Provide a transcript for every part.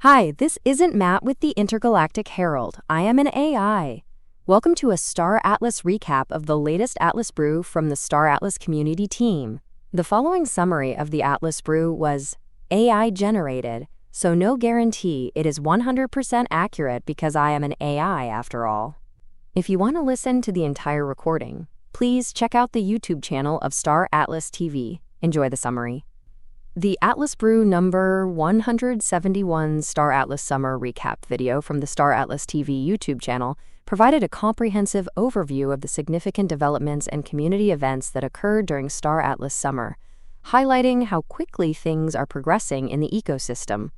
Hi, this isn't Matt with the Intergalactic Herald. I am an AI. Welcome to a Star Atlas recap of the latest Atlas Brew from the Star Atlas community team. The following summary of the Atlas Brew was AI generated, so no guarantee it is 100% accurate because I am an AI after all. If you want to listen to the entire recording, please check out the YouTube channel of Star Atlas TV. Enjoy the summary. The Atlas Brew number 171 Star Atlas Summer Recap video from the Star Atlas TV YouTube channel provided a comprehensive overview of the significant developments and community events that occurred during Star Atlas Summer, highlighting how quickly things are progressing in the ecosystem.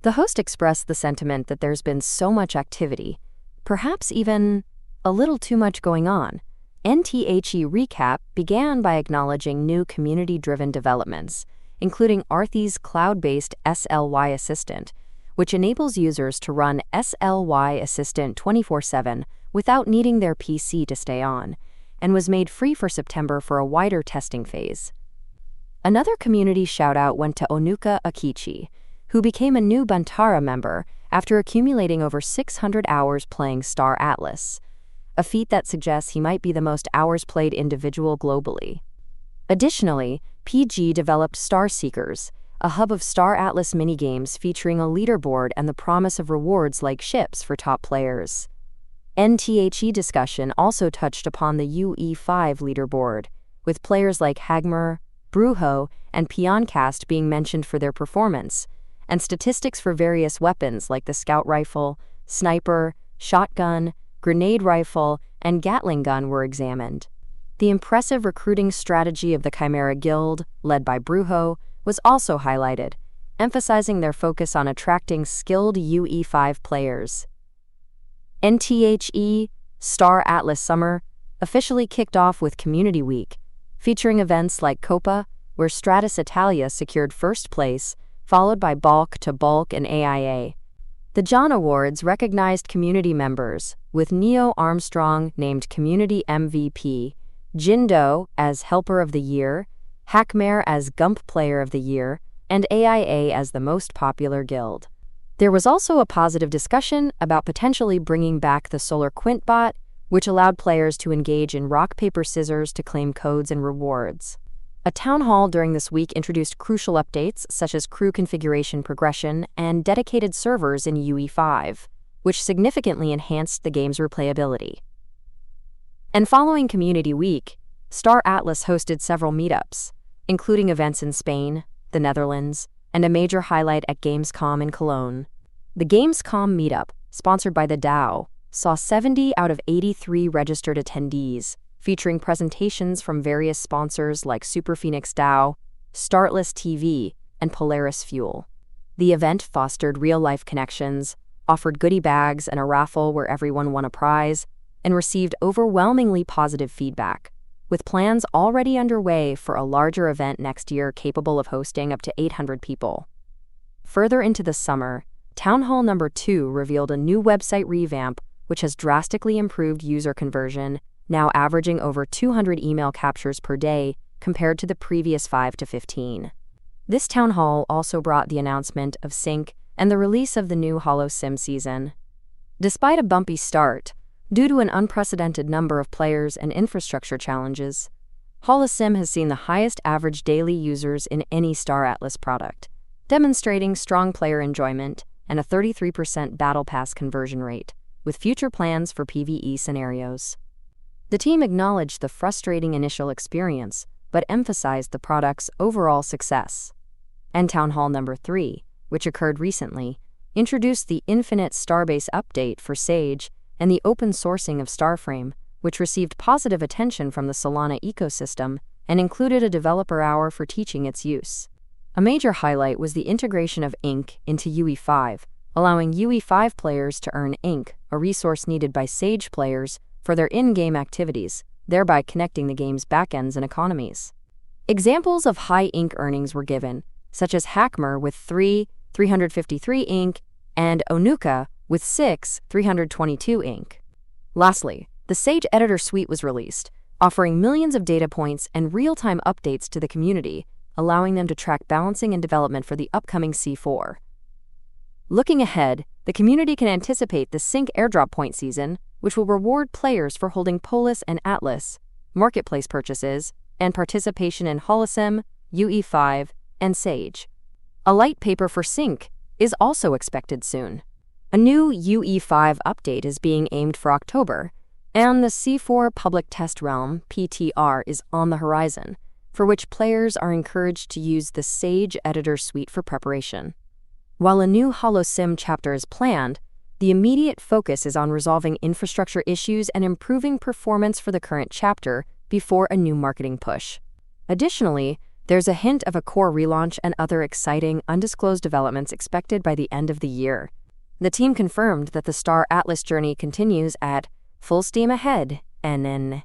The host expressed the sentiment that there's been so much activity, perhaps even a little too much going on. NTHE Recap began by acknowledging new community-driven developments, including Arthy's cloud-based SLY Assistant, which enables users to run SLY Assistant 24/7 without needing their PC to stay on, and was made free for September for a wider testing phase. Another community shout-out went to Onuka Akichi, who became a new Bantara member after accumulating over 600 hours playing Star Atlas, a feat that suggests he might be the most hours played individual globally. Additionally, PG developed Star Seekers, a hub of Star Atlas minigames featuring a leaderboard and the promise of rewards like ships for top players. NTHE discussion also touched upon the UE5 leaderboard, with players like Hagmer, Brew, and Pioncast being mentioned for their performance, and statistics for various weapons like the Scout Rifle, Sniper, Shotgun, Grenade Rifle, and Gatling Gun were examined. The impressive recruiting strategy of the Chimera Guild, led by Brew, was also highlighted, emphasizing their focus on attracting skilled UE5 players. NTHE Star Atlas Summer officially kicked off with Community Week, featuring events like Copa, where Stratus Italia secured first place, followed by Bulk to Bulk and AIA. The John Awards recognized community members, with Neo Armstrong named Community MVP, Jindo as Helper of the Year, Hackmare as Gump Player of the Year, and AIA as the most popular guild. There was also a positive discussion about potentially bringing back the Solar Quint bot, which allowed players to engage in rock, paper, scissors to claim codes and rewards. A town hall during this week introduced crucial updates such as crew configuration progression and dedicated servers in UE5, which significantly enhanced the game's replayability. And following Community Week, Star Atlas hosted several meetups, including events in Spain, the Netherlands, and a major highlight at Gamescom in Cologne. The Gamescom meetup, sponsored by the DAO, saw 70 out of 83 registered attendees, featuring presentations from various sponsors like Super Phoenix DAO, Startless TV, and Polaris Fuel. The event fostered real-life connections, offered goodie bags and a raffle where everyone won a prize, and received overwhelmingly positive feedback, with plans already underway for a larger event next year capable of hosting up to 800 people. Further into the summer, Town Hall Number 2 revealed a new website revamp which has drastically improved user conversion, now averaging over 200 email captures per day compared to the previous 5 to 15. This town hall also brought the announcement of Sync and the release of the new Holo Sim season. Despite a bumpy start, due to an unprecedented number of players and infrastructure challenges, Holosim has seen the highest average daily users in any Star Atlas product, demonstrating strong player enjoyment and a 33% Battle Pass conversion rate, with future plans for PvE scenarios. The team acknowledged the frustrating initial experience, but emphasized the product's overall success. And Town Hall Number 3, which occurred recently, introduced the Infinite Starbase update for Sage and the open sourcing of Starframe, which received positive attention from the Solana ecosystem and included a developer hour for teaching its use. A major highlight was the integration of Ink into UE5, allowing UE5 players to earn Ink, a resource needed by Sage players for their in-game activities, thereby connecting the game's backends and economies. Examples of high Ink earnings were given, such as Hackmer with 353 Ink, and Onuka with 322 Ink. Lastly, the Sage Editor Suite was released, offering millions of data points and real-time updates to the community, allowing them to track balancing and development for the upcoming C4. Looking ahead, the community can anticipate the Sync airdrop point season, which will reward players for holding Polis and Atlas, marketplace purchases, and participation in Holosim, UE5, and Sage. A light paper for Sync is also expected soon. A new UE5 update is being aimed for October, and the C4 Public Test Realm (PTR) is on the horizon, for which players are encouraged to use the Sage Editor Suite for preparation. While a new Holosim chapter is planned, the immediate focus is on resolving infrastructure issues and improving performance for the current chapter before a new marketing push. Additionally, there's a hint of a core relaunch and other exciting, undisclosed developments expected by the end of the year. The team confirmed that the Star Atlas journey continues at full steam ahead, NN.